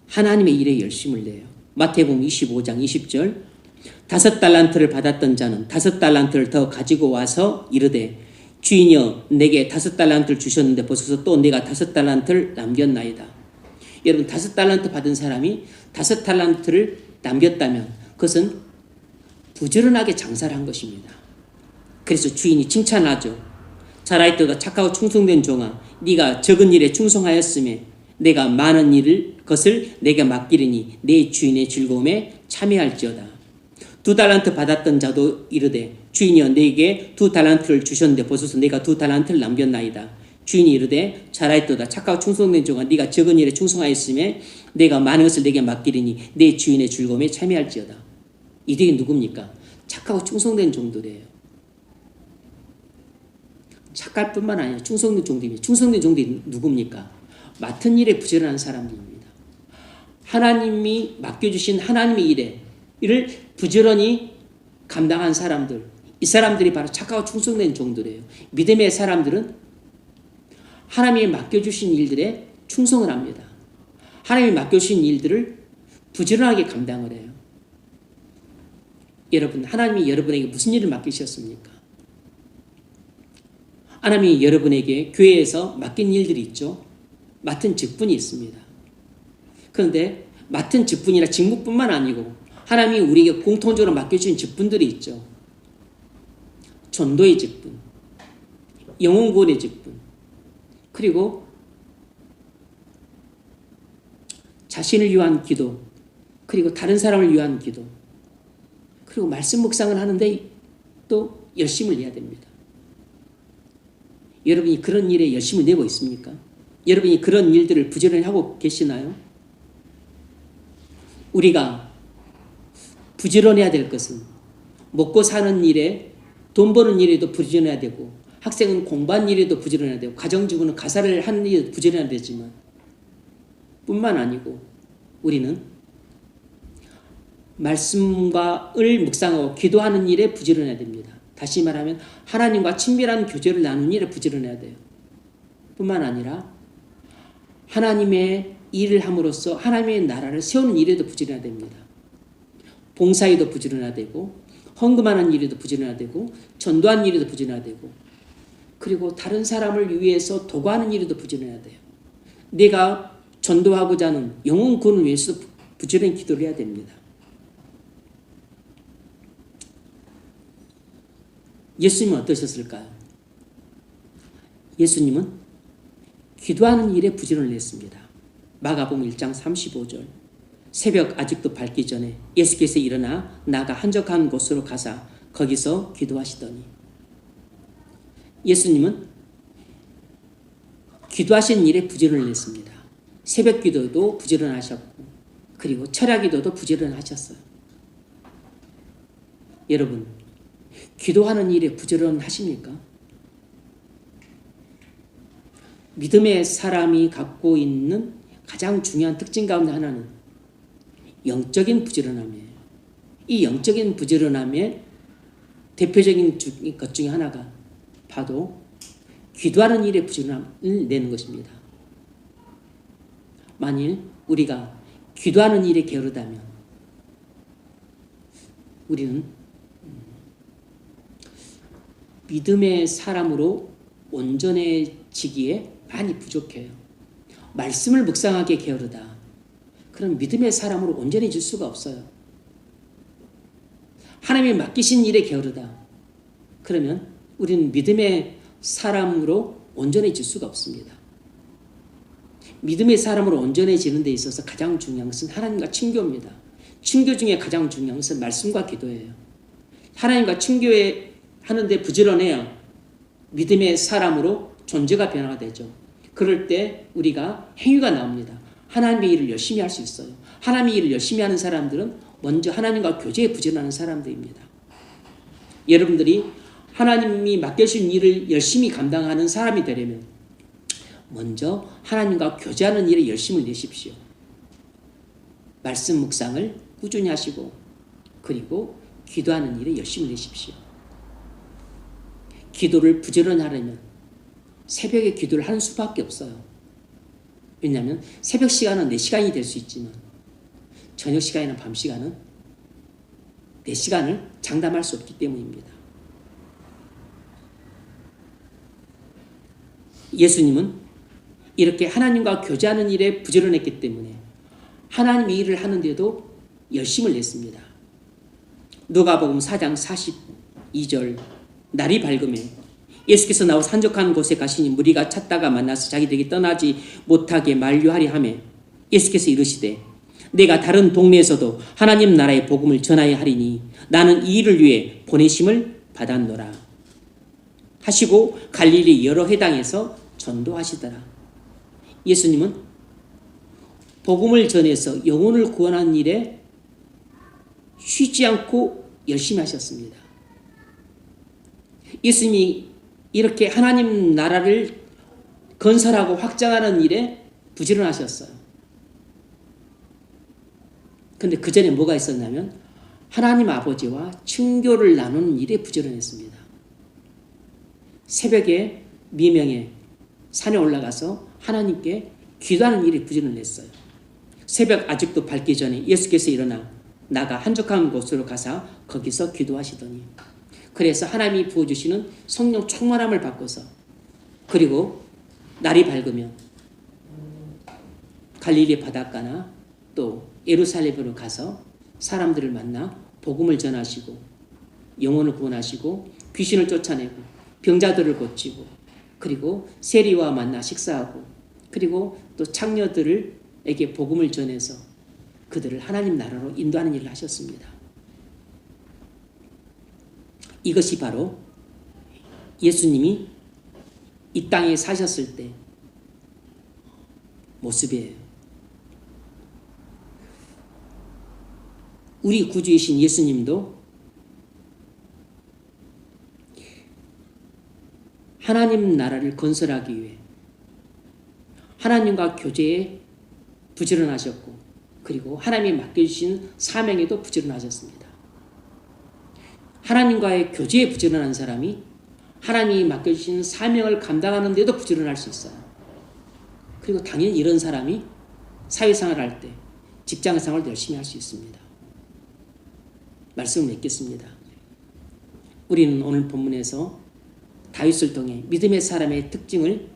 하나님의 일에 열심을 내요. 마태복음 25장 20절 5달란트를 받았던 자는 5달란트를 더 가지고 와서 이르되 주인이여 내게 5달란트를 주셨는데 보소서 또 내가 5달란트를 남겼나이다. 여러분 5달란트 받은 사람이 5달란트를 남겼다면 그것은 부지런하게 장사를 한 것입니다. 그래서 주인이 칭찬하죠. 잘하였도다 착하고 충성된 종아 네가 적은 일에 충성하였음에 내가 많은 것을 내게 맡기리니 내 주인의 즐거움에 참여할지어다. 2달란트 받았던 자도 이르되 주인이여 내게 2달란트를 주셨는데 보소서 내가 2달란트를 남겼나이다. 주인이 이르되 잘하였도다. 착하고 충성된 종아, 네가 적은 일에 충성하였으며 내가 많은 것을 내게 맡기리니 내 주인의 즐거움에 참여할지어다. 이들이 누굽니까? 착하고 충성된 종들이에요. 착할 뿐만 아니라 충성된 종들입니다. 충성된 종들이 누굽니까? 맡은 일에 부지런한 사람들입니다. 하나님이 맡겨주신 하나님의 일을 부지런히 감당한 사람들, 이 사람들이 바로 착하고 충성된 종들이에요. 믿음의 사람들은 하나님이 맡겨주신 일들에 충성을 합니다. 하나님이 맡겨주신 일들을 부지런하게 감당을 해요. 여러분, 하나님이 여러분에게 무슨 일을 맡기셨습니까? 하나님이 여러분에게 교회에서 맡긴 일들이 있죠. 맡은 직분이 있습니다. 그런데 맡은 직분이나 직무뿐만 아니고 하나님이 우리에게 공통적으로 맡겨주신 직분들이 있죠. 전도의 직분, 영혼구원의 직분, 그리고 자신을 위한 기도, 그리고 다른 사람을 위한 기도, 그리고 말씀 묵상을 하는데 또 열심을 내야 됩니다. 여러분이 그런 일에 열심을 내고 있습니까? 여러분이 그런 일들을 부지런히 하고 계시나요? 우리가 부지런해야 될 것은 먹고 사는 일에, 돈 버는 일에도 부지런해야 되고, 학생은 공부한 일에도 부지런해야 되고, 가정주부는 가사를 하는 일에도 부지런해야 되지만 뿐만 아니고 우리는 말씀과를 묵상하고 기도하는 일에 부지런해야 됩니다. 다시 말하면 하나님과 친밀한 교제를 나누는 일에 부지런해야 돼요. 뿐만 아니라 하나님의 일을 함으로써 하나님의 나라를 세우는 일에도 부지런해야 됩니다. 봉사에도 부지런해야 되고, 헌금하는 일에도 부지런해야 되고, 전도하는 일에도 부지런해야 되고, 그리고 다른 사람을 위해서 도구하는 일에도 부지런해야 돼요. 내가 전도하고자 하는 영혼 구원을 위해서 부지런히 기도를 해야 됩니다. 예수님은 어떠셨을까요? 예수님은 기도하는 일에 부지런을 했습니다. 마가복음 1장 35절, 새벽 아직도 밝기 전에 예수께서 일어나 나가 한적한 곳으로 가사 거기서 기도하시더니, 예수님은 기도하신 일에 부지런을 했습니다. 새벽 기도도 부지런하셨고, 그리고 철야 기도도 부지런하셨어요. 여러분, 기도하는 일에 부지런하십니까? 믿음의 사람이 갖고 있는 가장 중요한 특징 가운데 하나는 영적인 부지런함이에요. 이 영적인 부지런함의 대표적인 것 중에 하나가 바로 기도하는 일에 부지런함을 내는 것입니다. 만일 우리가 기도하는 일에 게으르다면 우리는 믿음의 사람으로 온전해지기에 많이 부족해요. 말씀을 묵상하기에 게으르다. 그럼 믿음의 사람으로 온전해질 수가 없어요. 하나님이 맡기신 일에 게으르다. 그러면 우리는 믿음의 사람으로 온전해질 수가 없습니다. 믿음의 사람으로 온전해지는 데 있어서 가장 중요한 것은 하나님과 친교입니다. 친교 중에 가장 중요한 것은 말씀과 기도예요. 하나님과 친교하는데 부지런해야 믿음의 사람으로 존재가 변화가 되죠. 그럴 때 우리가 행위가 나옵니다. 하나님의 일을 열심히 할 수 있어요. 하나님의 일을 열심히 하는 사람들은 먼저 하나님과 교제에 부지런하는 사람들입니다. 여러분들이 하나님이 맡겨주신 일을 열심히 감당하는 사람이 되려면 먼저 하나님과 교제하는 일에 열심을 내십시오. 말씀 묵상을 꾸준히 하시고, 그리고 기도하는 일에 열심을 내십시오. 기도를 부지런히 하려면 새벽에 기도를 하는 수밖에 없어요. 왜냐하면 새벽 시간은 내 시간이 될 수 있지만 저녁 시간이나 밤 시간은 내 시간을 장담할 수 없기 때문입니다. 예수님은 이렇게 하나님과 교제하는 일에 부지런했기 때문에 하나님의 일을 하는데도 열심을 냈습니다. 누가복음 4장 42절, 날이 밝음에 예수께서 나와 산적한 곳에 가시니 무리가 찾다가 만나서 자기들에게 떠나지 못하게 만류하려 하매 예수께서 이르시되 내가 다른 동네에서도 하나님 나라의 복음을 전하여 하리니 나는 이 일을 위해 보내심을 받았노라 하시고 갈릴리 여러 회당에서 전도하시더라. 예수님은 복음을 전해서 영혼을 구원하는 일에 쉬지 않고 열심히 하셨습니다. 예수님이 이렇게 하나님 나라를 건설하고 확장하는 일에 부지런하셨어요. 그런데 그 전에 뭐가 있었냐면 하나님 아버지와 친교를 나누는 일에 부지런했습니다. 새벽에 미명에 산에 올라가서 하나님께 기도하는 일에 부지런했어요. 새벽 아직도 밝기 전에 예수께서 일어나 나가 한적한 곳으로 가서 거기서 기도하시더니, 그래서 하나님이 부어주시는 성령 충만함을 받고서, 그리고 날이 밝으면 갈릴리 바닷가나 또 예루살렘으로 가서 사람들을 만나 복음을 전하시고 영혼을 구원하시고 귀신을 쫓아내고 병자들을 고치고, 그리고 세리와 만나 식사하고, 그리고 또 창녀들에게 복음을 전해서 그들을 하나님 나라로 인도하는 일을 하셨습니다. 이것이 바로 예수님이 이 땅에 사셨을 때 모습이에요. 우리 구주이신 예수님도 하나님 나라를 건설하기 위해 하나님과 교제에 부지런하셨고, 그리고 하나님이 맡겨주신 사명에도 부지런하셨습니다. 하나님과의 교제에 부지런한 사람이 하나님이 맡겨주신 사명을 감당하는 데도 부지런할 수 있어요. 그리고 당연히 이런 사람이 사회생활을 할 때 직장생활을 열심히 할 수 있습니다. 말씀을 맺겠습니다. 우리는 오늘 본문에서 다윗을 통해 믿음의 사람의 특징을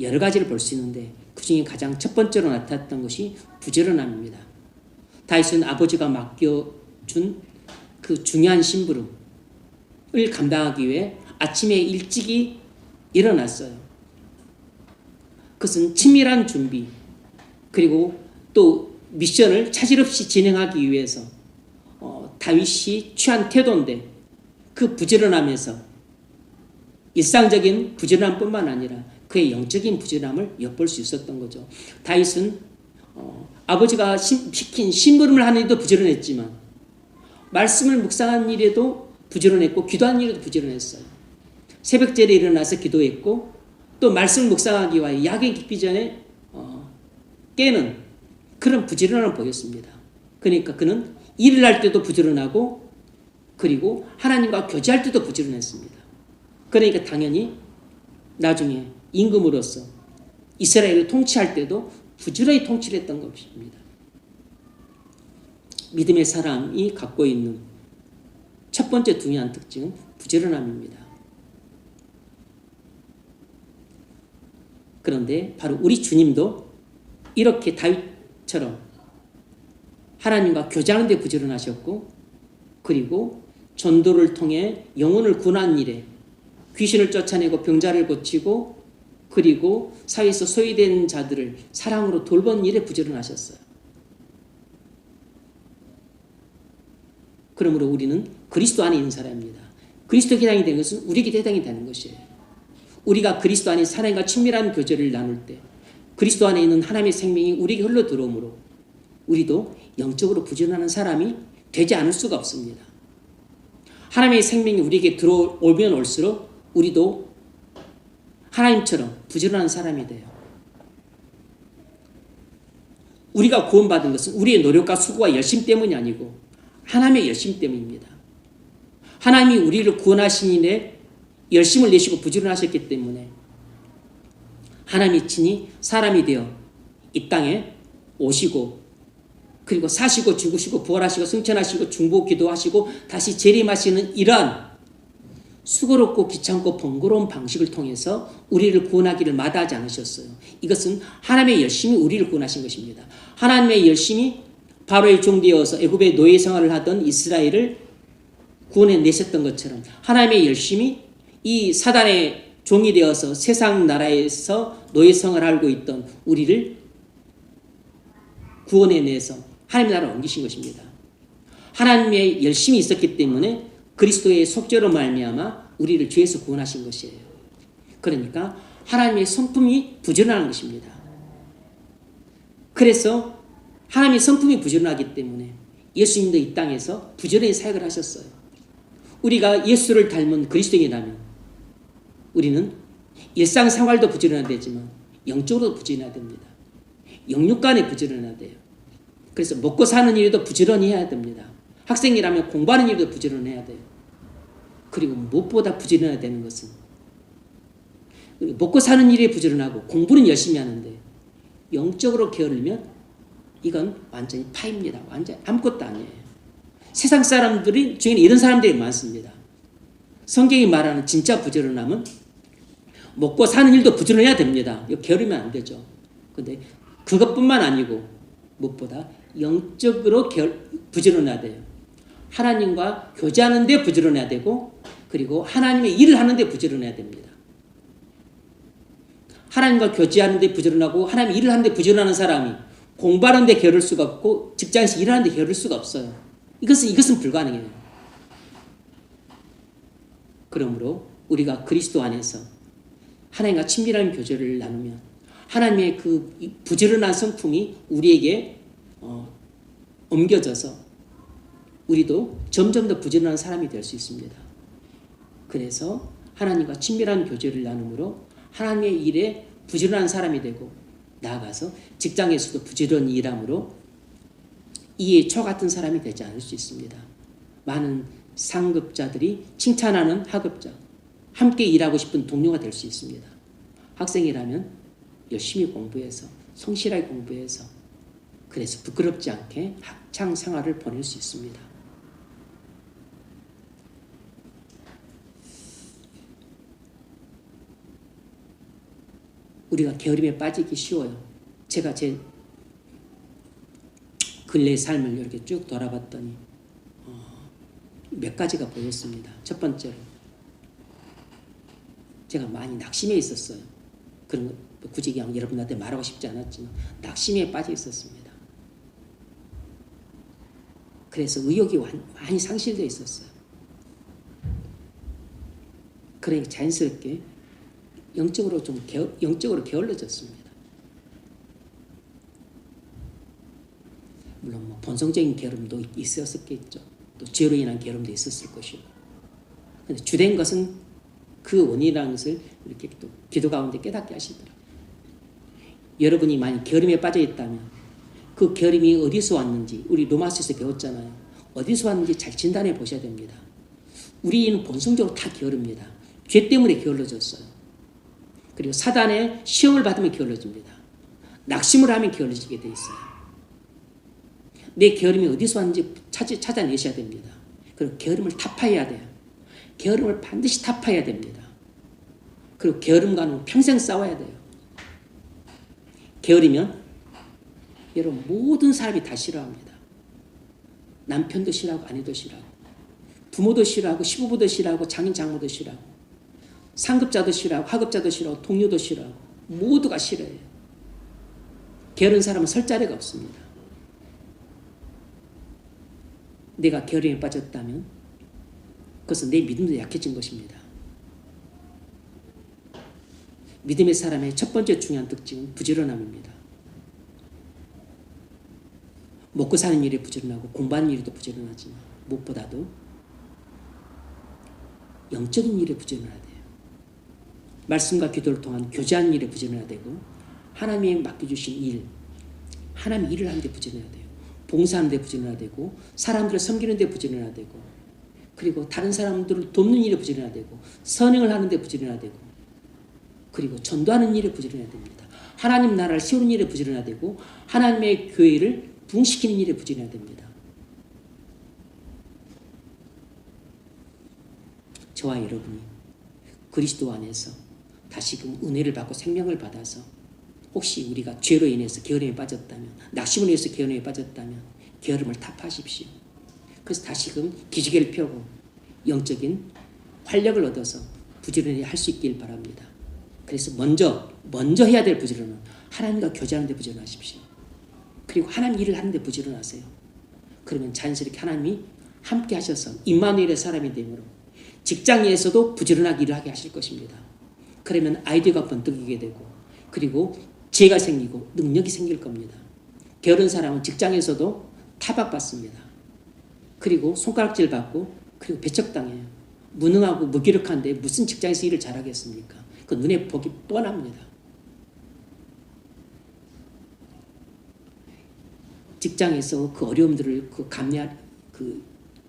여러 가지를 볼 수 있는데, 그 중에 가장 첫 번째로 나타났던 것이 부지런함입니다. 다윗은 아버지가 맡겨준 그 중요한 심부름을 감당하기 위해 아침에 일찍이 일어났어요. 그것은 치밀한 준비, 그리고 또 미션을 차질 없이 진행하기 위해서 다윗이 취한 태도인데, 그 부지런함에서 일상적인 부지런함뿐만 아니라 그의 영적인 부지런함을 엿볼 수 있었던 거죠. 다윗은 아버지가 시킨 심부름을 하는 일도 부지런했지만 말씀을 묵상하는 일에도 부지런했고 기도하는 일에도 부지런했어요. 새벽제에 일어나서 기도했고, 또 말씀을 묵상하기 위해 야경 깊기 전에 깨는 그런 부지런함을 보였습니다. 그러니까 그는 일을 할 때도 부지런하고, 그리고 하나님과 교제할 때도 부지런했습니다. 그러니까 당연히 나중에 임금으로서 이스라엘을 통치할 때도 부지런히 통치를 했던 것입니다. 믿음의 사람이 갖고 있는 첫 번째 중요한 특징은 부지런함입니다. 그런데 바로 우리 주님도 이렇게 다윗처럼 하나님과 교제하는 데 부지런하셨고, 그리고 전도를 통해 영혼을 구원하는 일에, 귀신을 쫓아내고 병자를 고치고, 그리고 사회에서 소외된 자들을 사랑으로 돌보는 일에 부지런하셨어요. 그러므로 우리는 그리스도 안에 있는 사람입니다. 그리스도에 해당이 되는 것은 우리에게 해당이 되는 것이에요. 우리가 그리스도 안에 사랑과 친밀한 교제를 나눌 때 그리스도 안에 있는 하나님의 생명이 우리에게 흘러 들어오므로 우리도 영적으로 부지런한 사람이 되지 않을 수가 없습니다. 하나님의 생명이 우리에게 들어오면 올수록 우리도 하나님처럼 부지런한 사람이 돼요. 우리가 구원받은 것은 우리의 노력과 수고와 열심 때문이 아니고 하나님의 열심 때문입니다. 하나님이 우리를 구원하신 일에 열심을 내시고 부지런하셨기 때문에 하나님이 친히 사람이 되어 이 땅에 오시고, 그리고 사시고 죽으시고 부활하시고 승천하시고 중보 기도하시고 다시 재림하시는 이러한 수고롭고 귀찮고 번거로운 방식을 통해서 우리를 구원하기를 마다하지 않으셨어요. 이것은 하나님의 열심이 우리를 구원하신 것입니다. 하나님의 열심이 바로의 종되어서 애굽의 노예 생활을 하던 이스라엘을 구원해 내셨던 것처럼 하나님의 열심이 이 사단의 종이 되어서 세상 나라에서 노예 생활을 하고 있던 우리를 구원해 내서 하나님 나라로 옮기신 것입니다. 하나님의 열심이 있었기 때문에 그리스도의 속죄로 말미암아 우리를 죄에서 구원하신 것이에요. 그러니까 하나님의 성품이 부지런한 것입니다. 그래서 하나님의 성품이 부지런하기 때문에 예수님도 이 땅에서 부지런히 사역을 하셨어요. 우리가 예수를 닮은 그리스도인이라면 우리는 일상생활도 부지런해야 되지만 영적으로도 부지런해야 됩니다. 영육간에 부지런해야 돼요. 그래서 먹고 사는 일에도 부지런히 해야 됩니다. 학생이라면 공부하는 일도 부지런해야 돼요. 그리고 무엇보다 부지런해야 되는 것은 먹고 사는 일에 부지런하고 공부는 열심히 하는데 영적으로 게으르면 이건 완전히 파입니다. 완전히 아무것도 아니에요. 세상 사람들이 중에는 이런 사람들이 많습니다. 성경이 말하는 진짜 부지런함은 먹고 사는 일도 부지런해야 됩니다. 이거 게으르면 안 되죠. 근데 그것뿐만 아니고 무엇보다 영적으로 부지런해야 돼요. 하나님과 교제하는 데 부지런해야 되고 그리고 하나님의 일을 하는 데 부지런해야 됩니다. 하나님과 교제하는 데 부지런하고 하나님의 일을 하는 데 부지런한 사람이 공부하는 데 게으를 수가 없고 직장에서 일하는 데 게으를 수가 없어요. 이것은 불가능해요. 그러므로 우리가 그리스도 안에서 하나님과 친밀한 교제를 나누면 하나님의 그 부지런한 성품이 우리에게 옮겨져서 우리도 점점 더 부지런한 사람이 될 수 있습니다. 그래서 하나님과 친밀한 교제를 나눔으로 하나님의 일에 부지런한 사람이 되고 나아가서 직장에서도 부지런히 일함으로 이의 초 같은 사람이 되지 않을 수 있습니다. 많은 상급자들이 칭찬하는 하급자, 함께 일하고 싶은 동료가 될 수 있습니다. 학생이라면 열심히 공부해서 성실하게 공부해서 그래서 부끄럽지 않게 학창 생활을 보낼 수 있습니다. 우리가 게으름에 빠지기 쉬워요. 제가 제 근래의 삶을 이렇게 쭉 돌아봤더니 몇 가지가 보였습니다. 첫 번째로 제가 많이 낙심해 있었어요. 그런 거 굳이 그냥 여러분한테 말하고 싶지 않았지만 낙심에 빠져 있었습니다. 그래서 의욕이 많이 상실되어 있었어요. 그러니까 자연스럽게 영적으로 영적으로 게을러졌습니다. 물론 뭐 본성적인 게으름도 있었겠죠. 또 죄로 인한 게으름도 있었을 것이고. 근데 주된 것은 그 원인이라는 것을 이렇게 또 기도 가운데 깨닫게 하시더라고요. 여러분이 만약 게으름에 빠져 있다면 그 게으름이 어디서 왔는지 우리 로마서에서 배웠잖아요. 어디서 왔는지 잘 진단해 보셔야 됩니다. 우리는 본성적으로 다 게으릅니다. 죄 때문에 게을러졌어요. 그리고 사단의 시험을 받으면 게을러집니다. 낙심을 하면 게을러지게 돼 있어요. 내 게으름이 어디서 왔는지 찾아내셔야 됩니다. 그리고 게으름을 타파해야 돼요. 게으름을 반드시 타파해야 됩니다. 그리고 게으름과는 평생 싸워야 돼요. 게으르면 여러분 모든 사람이 다 싫어합니다. 남편도 싫어하고 아내도 싫어하고 부모도 싫어하고 시부모도 싫어하고 장인 장모도 싫어하고 상급자도 싫어하고 하급자도 싫어하고 동료도 싫어하고 모두가 싫어해요. 게으른 사람은 설 자리가 없습니다. 내가 게으름에 빠졌다면 그것은 내 믿음도 약해진 것입니다. 믿음의 사람의 첫 번째 중요한 특징은 부지런함입니다. 먹고 사는 일에 부지런하고 공부하는 일에도 부지런하지만 무엇보다도 영적인 일에 부지런해야 돼요. 말씀과 기도를 통한 교제하는 일에 부지런해야 되고 하나님이 맡겨주신 일, 하나님의 일을 하는 데 부지런해야 돼요. 봉사하는 데 부지런해야 되고 사람들을 섬기는 데 부지런해야 되고 그리고 다른 사람들을 돕는 일에 부지런해야 되고 선행을 하는 데 부지런해야 되고 그리고 전도하는 일에 부지런해야 됩니다. 하나님 나라를 세우는 일에 부지런해야 되고 하나님의 교회를 부흥시키는 일에 부지런해야 됩니다. 저와 여러분이 그리스도 안에서 다시금 은혜를 받고 생명을 받아서 혹시 우리가 죄로 인해서 게으름에 빠졌다면 낙심으로 인해서 게으름에 빠졌다면 게으름을 타파하십시오. 그래서 다시금 기지개를 펴고 영적인 활력을 얻어서 부지런히 할 수 있길 바랍니다. 그래서 먼저 해야 될 부지런은 하나님과 교제하는 데 부지런하십시오. 그리고 하나님 일을 하는 데 부지런하세요. 그러면 자연스럽게 하나님이 함께 하셔서 임마누엘의 사람이 되므로 직장에서도 부지런하게 일을 하게 하실 것입니다. 그러면 아이디어가 번뜩이게 되고 그리고 지혜가 생기고 능력이 생길 겁니다. 게으른 사람은 직장에서도 타박받습니다. 그리고 손가락질 받고 그리고 배척당해요. 무능하고 무기력한데 무슨 직장에서 일을 잘하겠습니까? 그 눈에 보기 뻔합니다. 직장에서 그 어려움들을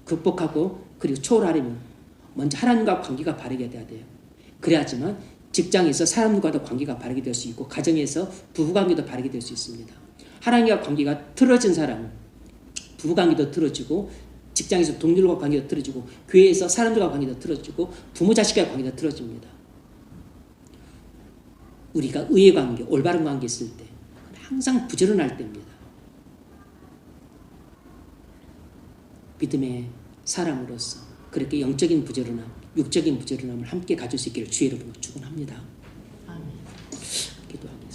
극복하고 그리고 초월하려면 먼저 하나님과 관계가 바르게 돼야 돼요. 그래야지만 직장에서 사람들과도 관계가 바르게 될 수 있고 가정에서 부부관계도 바르게 될 수 있습니다. 하나님과 관계가 틀어진 사람은 부부관계도 틀어지고 직장에서 동료들과 관계도 틀어지고 교회에서 사람들과 관계도 틀어지고 부모 자식과의 관계도 틀어집니다. 우리가 의의 관계, 올바른 관계 있을 때 항상 부지런할 때입니다. 믿음의 사람으로서 그렇게 영적인 부지런함, 육적인 부지런함을 함께 가질 수 있기를 주의 이름으로 축원합니다. 아멘.